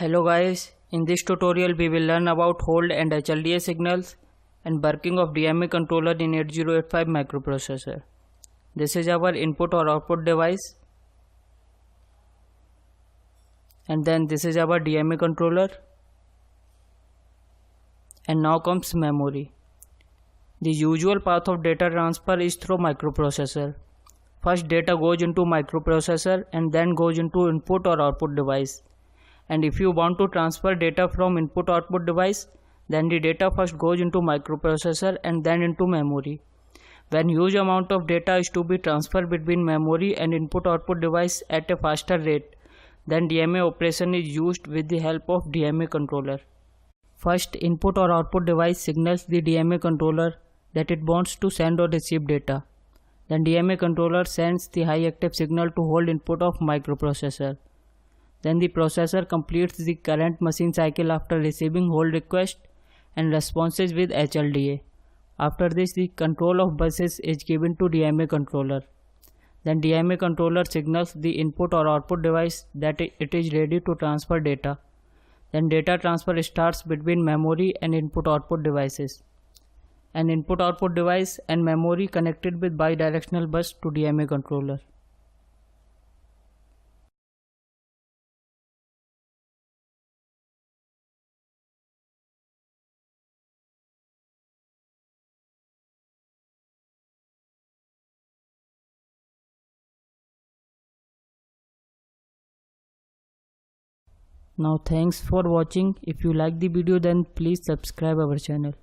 Hello guys, in this tutorial we will learn about hold and HLDA signals and working of DMA controller in 8085 microprocessor. This is our input or output device, and then this is our DMA controller, and now comes memory. The usual path of data transfer is through microprocessor. First data goes into microprocessor and then goes into input or output device. And if you want to transfer data from input output device, then the data first goes into microprocessor and then into memory. When huge amount of data is to be transferred between memory and input output device at a faster rate, then DMA operation is used with the help of DMA controller. First, input or output device signals the DMA controller that it wants to send or receive data. Then DMA controller sends the high active signal to hold input of microprocessor. Then the processor completes the current machine cycle after receiving hold request and responses with HLDA. After this, the control of buses is given to DMA controller. Then DMA controller signals the input or output device that it is ready to transfer data. Then data transfer starts between memory and input output devices. An input output device and memory connected with bidirectional bus to DMA controller. Now thanks for watching. If you like the video, then please subscribe our channel.